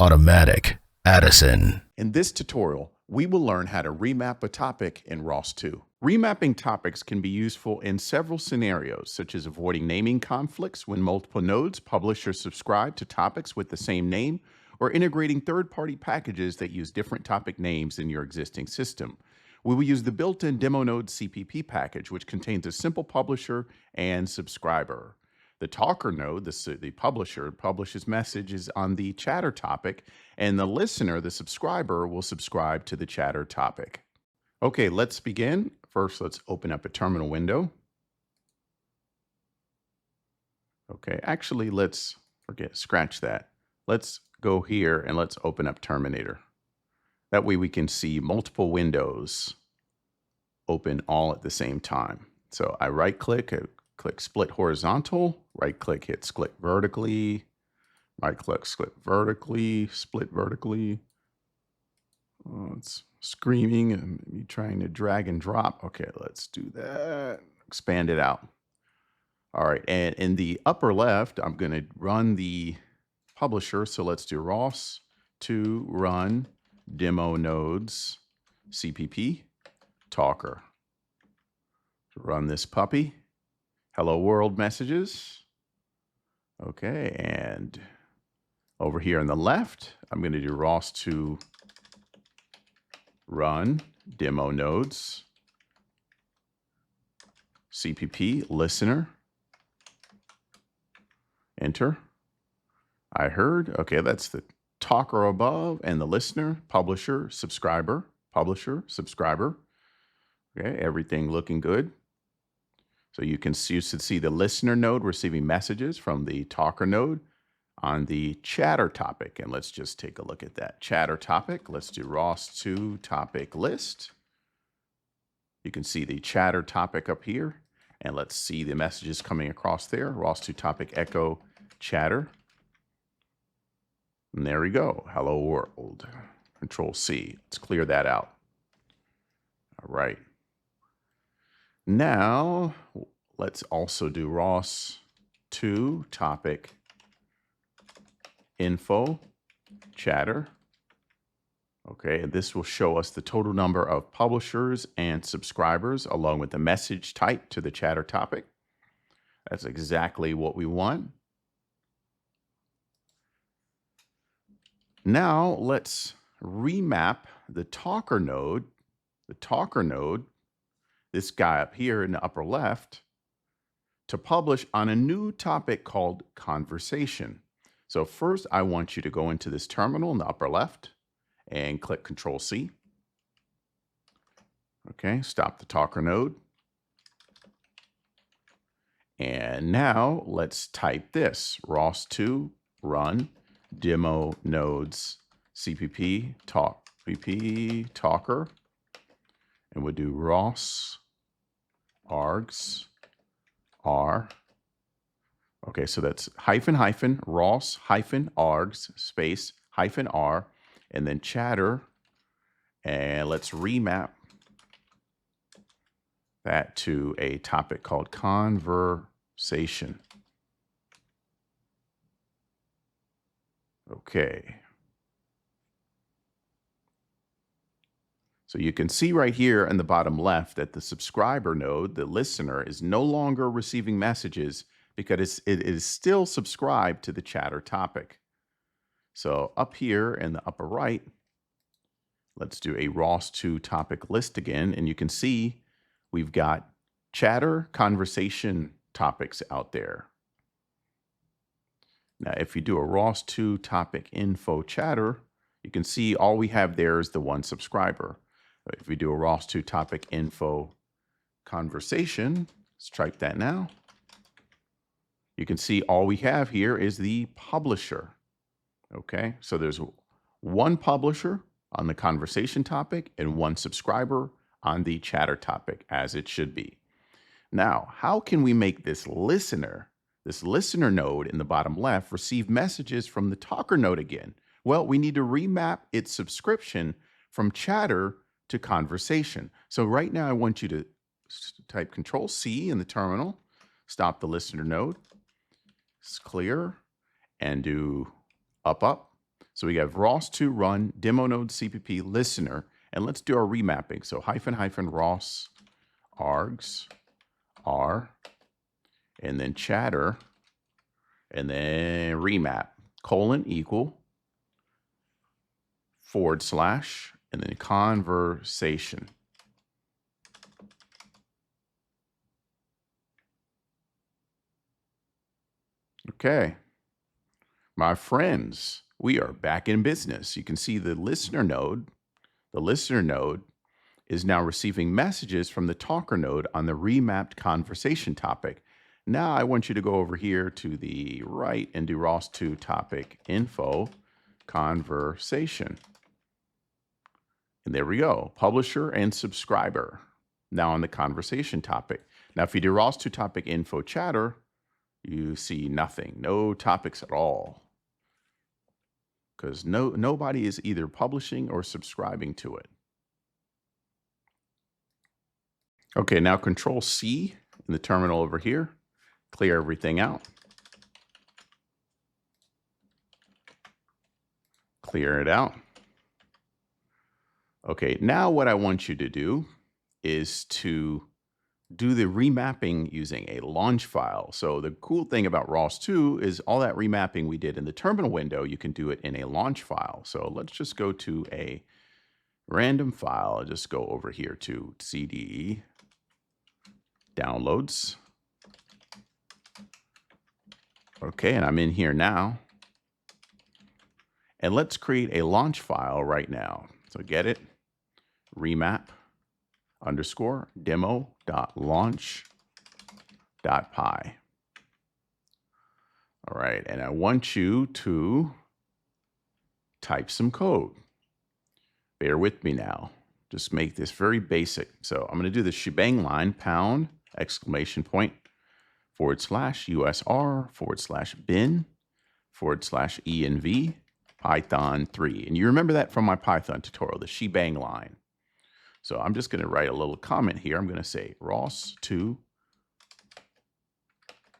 Automatic Addison. In this tutorial, we will learn how to remap a topic in ROS 2. Remapping topics can be useful in several scenarios, such as avoiding naming conflicts when multiple nodes publish or subscribe to topics with the same name, or integrating third-party packages that use different topic names in your existing system. We will use the built-in demo node CPP package, which contains a simple publisher and subscriber. The talker node, the publisher, publishes messages on the chatter topic, and the listener, the subscriber, will subscribe to the chatter topic. Okay, let's begin. First, let's open up a terminal window. Okay, actually, let's scratch that. Let's go here and let's open up Terminator. That way we can see multiple windows open all at the same time. So I right-click, click split horizontal, right-click, hit split vertically, right-click, split vertically, split vertically. Oh, it's screaming and me trying to drag and drop. Okay, let's do that. Expand it out. All right, and in the upper left, I'm going to run the publisher. So let's do ROS to run demo nodes CPP talker. Run this puppy. Hello world messages. Okay, and over here on the left, I'm going to do ROS to run demo nodes CPP listener. Enter. I heard. Okay, that's the talker above and the listener, publisher, subscriber, publisher, subscriber. Okay, everything looking good. So you should see the listener node receiving messages from the talker node on the chatter topic. And let's just take a look at that chatter topic. Let's do ROS to topic list. You can see the chatter topic up here. And let's see the messages coming across there. ROS to topic echo chatter. And there we go. Hello world. Control C. Let's clear that out. All right. Now, let's also do ROS to topic info chatter. Okay, and this will show us the total number of publishers and subscribers along with the message type to the chatter topic. That's exactly what we want. Now, let's remap the talker node, this guy up here in the upper left, to publish on a new topic called conversation. So first, I want you to go into this terminal in the upper left and click Control C. Okay, stop the talker node. And now let's type this, ROS to run demo nodes CPP talker. And we'll do ROS args R. Okay, so that's hyphen ROS hyphen args space hyphen R and then chatter. And let's remap that to a topic called conversation. Okay. So you can see right here in the bottom left that the subscriber node, the listener, is no longer receiving messages because it is still subscribed to the chatter topic. So up here in the upper right, let's do a ROS to topic list again. And you can see we've got chatter conversation topics out there. Now, if you do a ROS to topic info chatter, you can see all we have there is the one subscriber. If we do a ROS to topic info conversation, let's type that now. You can see all we have here is the publisher. Okay, so there's one publisher on the conversation topic and one subscriber on the chatter topic, as it should be. Now, how can we make this listener node in the bottom left receive messages from the talker node again? Well, we need to remap its subscription from chatter to conversation. So right now I want you to type Control C in the terminal, stop the listener node, clear, and do up. So we have ROS2 run demo node CPP listener, and let's do our remapping. So -- ROS args r, and then chatter, and then remap := / and then conversation. Okay, my friends, we are back in business. You can see the listener node. The listener node is now receiving messages from the talker node on the remapped conversation topic. Now I want you to go over here to the right and do ROS2 topic info conversation. And there we go, publisher and subscriber. Now on the conversation topic. Now if you do ROS2 topic info chatter, you see nothing, no topics at all. Because nobody is either publishing or subscribing to it. Okay, now Control C in the terminal over here, clear everything out. Clear it out. Okay, now what I want you to do is to do the remapping using a launch file. So the cool thing about ROS2 is all that remapping we did in the terminal window, you can do it in a launch file. So let's just go to a random file. I'll just go over here to CD downloads. Okay, and I'm in here now. And let's create a launch file right now. So get it, remap _ demo.launch.py. All right, and I want you to type some code. Bear with me now. Just make this very basic. So I'm going to do the shebang line, #! /usr /bin /env Python 3. And you remember that from my Python tutorial, the shebang line. So I'm just going to write a little comment here. I'm going to say ROS2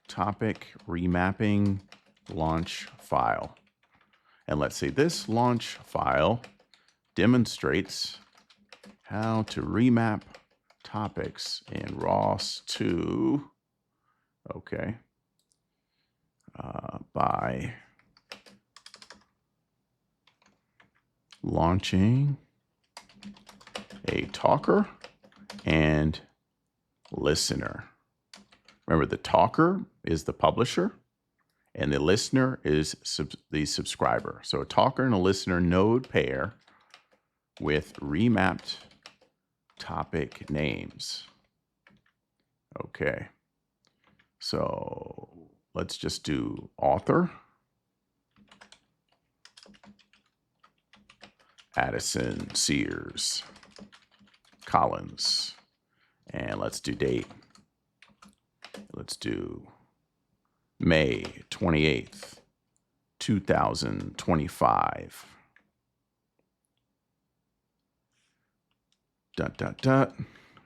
topic remapping launch file. And let's say this launch file demonstrates how to remap topics in ROS2, okay, by launching a talker and listener. Remember, the talker is the publisher and the listener is the subscriber. So a talker and a listener node pair with remapped topic names. Okay, so let's just do author, Addison, Sears, Collins, and let's do date. Let's do May 28th, 2025. ...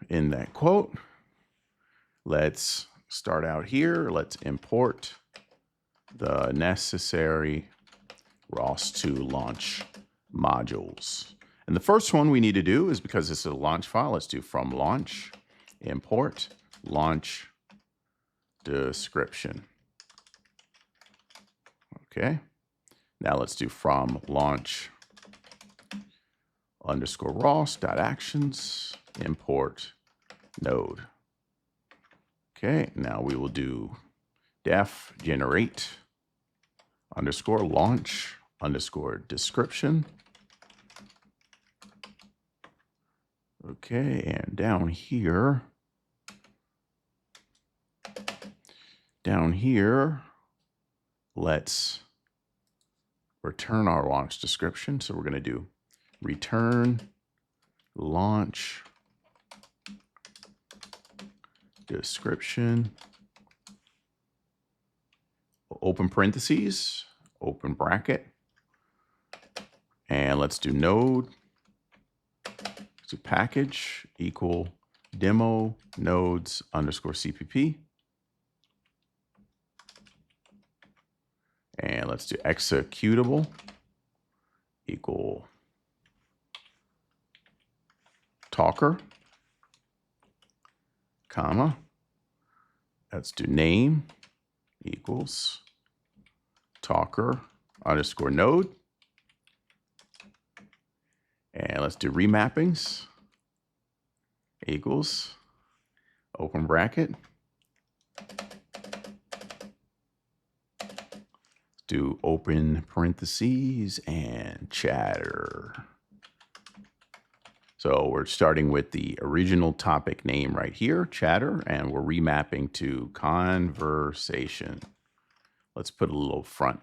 In that quote, let's start out here. Let's import the necessary ROS2 launch modules. And the first one we need to do is, because this is a launch file, let's do from launch, import launch description. Okay. Now let's do from launch _ROS.actions, import node. Okay, now we will do def generate _launch _description. Okay, and down here, let's return our launch description. So we're going to do return launch description, open parentheses, open bracket, and let's do node to package equal demo nodes _cpp. And let's do executable equal talker, comma. Let's do name equals talker underscore node. And let's do remappings equals open bracket. Do open parentheses and chatter. So we're starting with the original topic name right here, chatter, and we're remapping to conversation. Let's put a little front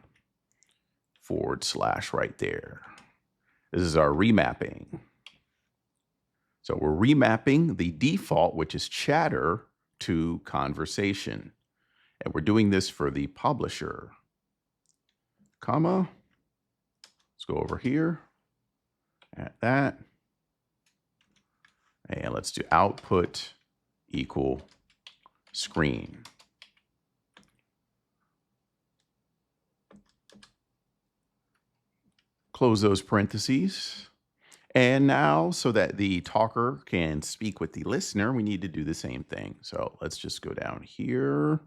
/ right there. This is our remapping. So we're remapping the default, which is chatter, to conversation. And we're doing this for the publisher. Comma. Let's go over here at that. And let's do output equal screen. Close those parentheses. And now, so that the talker can speak with the listener, we need to do the same thing. So let's just go down here.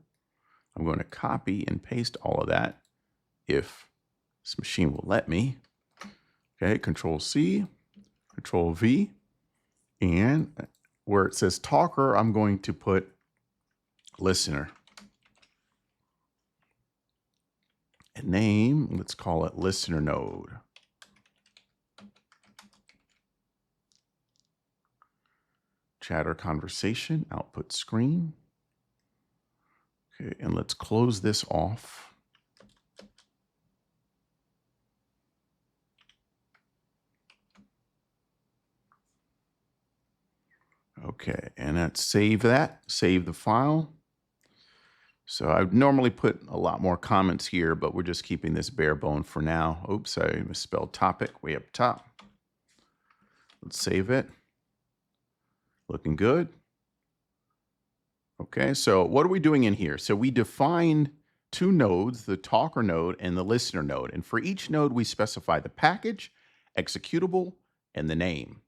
I'm going to copy and paste all of that if this machine will let me. Okay, Control C, Control V. And where it says talker, I'm going to put listener. And name, let's call it listener node. Chatter conversation, output screen. Okay, and let's close this off. Okay, and let's save that, save the file. So I would normally put a lot more comments here, but we're just keeping this bare bone for now. Oops, I misspelled topic way up top. Let's save it. Looking good. Okay, so what are we doing in here? So we defined two nodes, the talker node and the listener node. And for each node, we specify the package, executable, and the name.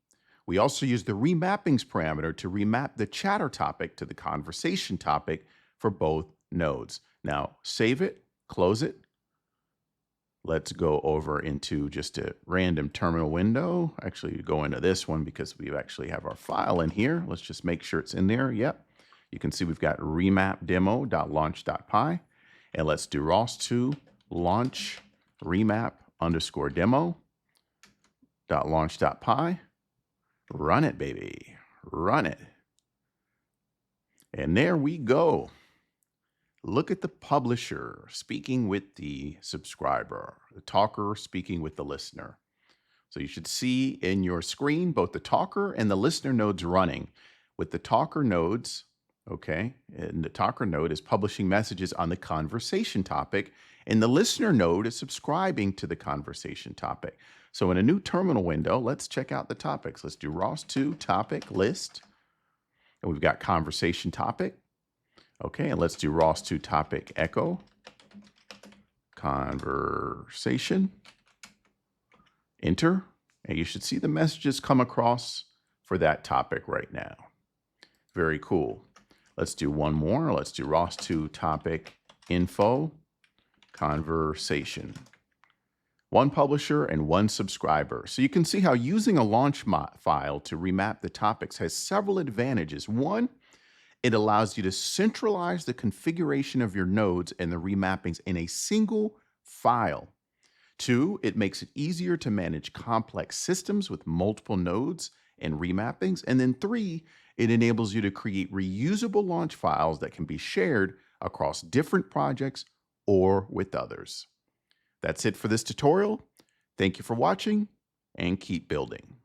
We also use the remappings parameter to remap the chatter topic to the conversation topic for both nodes. Now, save it, close it. Let's go over into just a random terminal window. Actually, go into this one because we actually have our file in here. Let's just make sure it's in there. Yep. You can see we've got remapdemo.launch.py. And let's do ROS2 launch remap_demo.launch.py. Run it, baby. Run it. And there we go. Look at the publisher speaking with the subscriber, the talker speaking with the listener. So you should see in your screen both the talker and the listener nodes running. With the talker nodes, okay, and the talker node is publishing messages on the conversation topic, and the listener node is subscribing to the conversation topic. So in a new terminal window, let's check out the topics. Let's do ROS2 topic list. And we've got conversation topic. Okay, and let's do ROS2 topic echo. Conversation. Enter. And you should see the messages come across for that topic right now. Very cool. Let's do one more. Let's do ROS2 topic info. Conversation. One publisher and one subscriber. So you can see how using a launch file to remap the topics has several advantages. One, it allows you to centralize the configuration of your nodes and the remappings in a single file. Two, it makes it easier to manage complex systems with multiple nodes and remappings. And then three, it enables you to create reusable launch files that can be shared across different projects or with others. That's it for this tutorial. Thank you for watching and keep building.